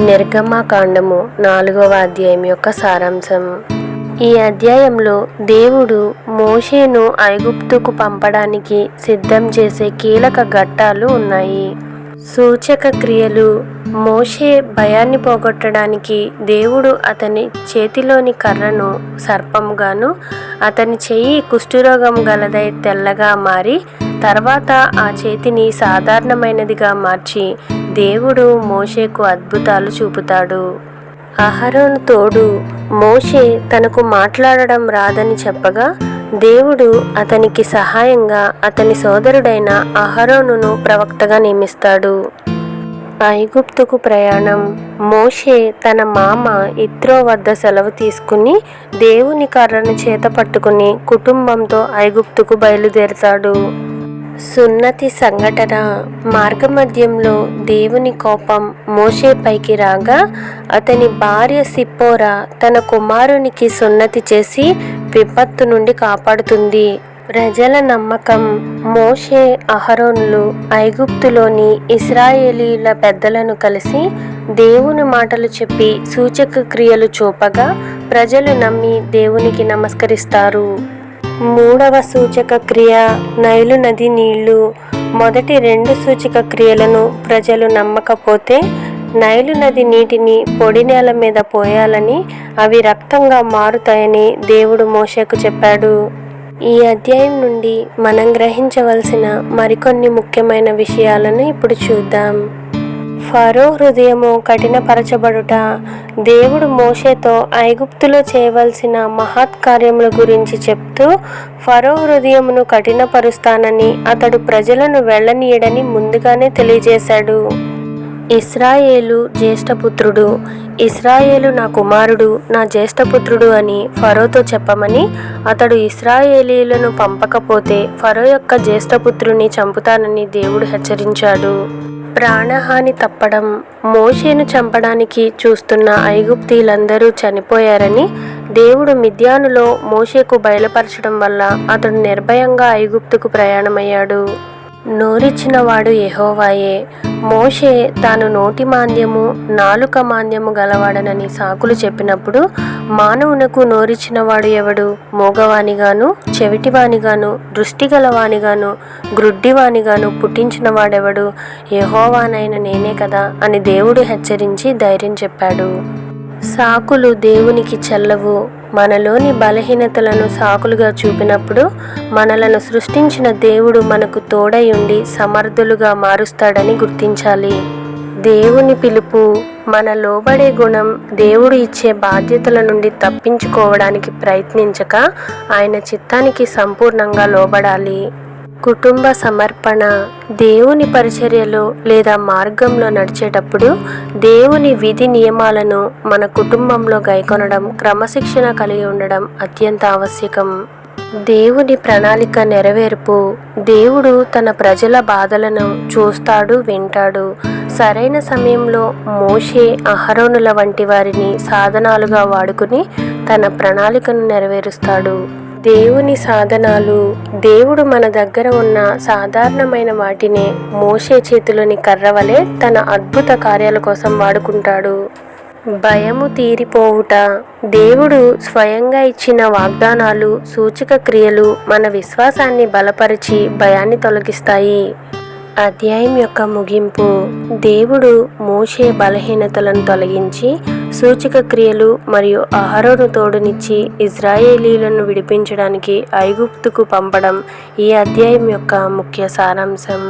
నిర్గమకాండము 4వ అధ్యాయం యొక్క సారాంశం. ఈ అధ్యాయంలో దేవుడు మోషేను ఐగుప్తుకు పంపడానికి సిద్ధం చేసే కీలక ఘట్టాలు ఉన్నాయి. సూచక క్రియలు. మోషే భయాన్ని పోగొట్టడానికి దేవుడు అతని చేతిలోని కర్రను సర్పముగాను, అతని చెయ్యి కుష్ఠరోగం గలదై తెల్లగా మారి తర్వాత ఆ చేతిని సాధారణమైనదిగా మార్చి దేవుడు మోషేకు అద్భుతాలు చూపుతాడు. అహరోను తోడు. మోషే తనకు మాట్లాడడం రాదని చెప్పగా దేవుడు అతనికి సహాయంగా అతని సోదరుడైన అహరోనును ప్రవక్తగా నియమిస్తాడు. ఐగుప్తుకు ప్రయాణం. మోషే తన మామ ఇత్రో వద్ద సెలవు తీసుకుని దేవుని కర్రను చేత పట్టుకుని కుటుంబంతో ఐగుప్తుకు బయలుదేరుతాడు. సున్నతి సంఘటన. మార్గమధ్యంలో దేవుని కోపం మోషే పైకి రాగా అతని భార్య సిప్పోరా తన కుమారునికి సున్నతి చేసి విపత్తు నుండి కాపాడుతుంది. ప్రజల నమ్మకం. మోషే అహరోనులు ఐగుప్తులోని ఇశ్రాయేలీల పెద్దలను కలిసి దేవుని మాటలు చెప్పి సూచక క్రియలు చూపగా ప్రజలు నమ్మి దేవునికి నమస్కరిస్తారు. 3వ సూచక క్రియ నైలు నది నీళ్లు. మొదటి 2 సూచక క్రియలను ప్రజలు నమ్మకపోతే నైలు నది నీటిని పొడి నేల మీద పోయాలని, అవి రక్తంగా మారుతాయని దేవుడు మోషేకు చెప్పాడు. ఈ అధ్యాయం నుండి మనం గ్రహించవలసిన మరికొన్ని ముఖ్యమైన విషయాలను ఇప్పుడు చూద్దాం. ఫరో హృదయము కఠినపరచబడుట. దేవుడు మోషేతో ఐగుప్తులో చేయవలసిన మహత్కార్యముల గురించి చెప్తూ ఫరో హృదయమును కఠినపరుస్తానని, అతడు ప్రజలను వెళ్ళనీయడని ముందుగానే తెలియజేశాడు. ఇశ్రాయేలు జ్యేష్ఠపుత్రుడు. ఇశ్రాయేలు నా కుమారుడు, నా జ్యేష్ఠపుత్రుడు అని ఫరోతో చెప్పమని, అతడు ఇశ్రాయేలీలను పంపకపోతే ఫరో యొక్క జ్యేష్ఠపుత్రుని చంపుతానని దేవుడు హెచ్చరించాడు. ప్రాణహాని తప్పడం. మోషేను చంపడానికి చూస్తున్న ఐగుప్తీయులందరూ చనిపోయారని దేవుడు మిద్యానులో మోషేకు బయలుపరచడం వల్ల అతడు నిర్భయంగా ఐగుప్తుకు ప్రయాణమయ్యాడు. నోరిచ్చినవాడు యెహోవాయే. మోషే తాను నోటి మాంద్యము నాలుక మాంద్యము గలవాడనని సాకులు చెప్పినప్పుడు మానవునకు నోరిచ్చినవాడు ఎవడు? మూగవానిగాను, చెవిటివానిగాను, దృష్టి గలవానిగాను, గ్రుడ్డివానిగాను పుట్టించిన వాడెవడు? యెహోవానైన నేనే కదా అని దేవుడు హెచ్చరించి ధైర్యం చెప్పాడు. సాకులు దేవునికి చెల్లవు. మనలోని బలహీనతలను సాకులుగా చూపినప్పుడు మనలను సృష్టించిన దేవుడు మనకు తోడై ఉండి సమర్థులుగా మారుస్తాడని గుర్తించాలి. దేవుని పిలుపు. మన లోబడే గుణం. దేవుడు ఇచ్చే బాధ్యతల నుండి తప్పించుకోవడానికి ప్రయత్నించక ఆయన చిత్తానికి సంపూర్ణంగా లోబడాలి. కుటుంబ సమర్పణ. దేవుని పరిచర్యలో లేదా మార్గంలో నడిచేటప్పుడు దేవుని విధి నియమాలను మన కుటుంబంలో గైకొనడం, క్రమశిక్షణ కలిగి ఉండడం అత్యంత ఆవశ్యకం. దేవుని ప్రణాళిక నెరవేర్పు. దేవుడు తన ప్రజల బాధలను చూస్తాడు, వింటాడు. సరైన సమయంలో మోషే, అహరోనుల వంటి వారిని సాధనాలుగా వాడుకుని తన ప్రణాళికను నెరవేరుస్తాడు. దేవుని సాధనాలు. దేవుడు మన దగ్గర ఉన్న సాధారణమైన వాటినే మోషే చేతిలోని కర్రవలే తన అద్భుత కార్యాల కోసం వాడుకుంటాడు. భయము తీరిపోవుట. దేవుడు స్వయంగా ఇచ్చిన వాగ్దానాలు, సూచక క్రియలు మన విశ్వాసాన్ని బలపరిచి భయాన్ని తొలగిస్తాయి. అధ్యాయం యొక్క ముగింపు. దేవుడు మోషే బలహీనతలను తొలగించి సూచక క్రియలు మరియు అహరోను తోడునిచ్చి ఇశ్రాయేలీలను విడిపించడానికి ఐగుప్తుకు పంపడం ఈ అధ్యాయం యొక్క ముఖ్య సారాంశం.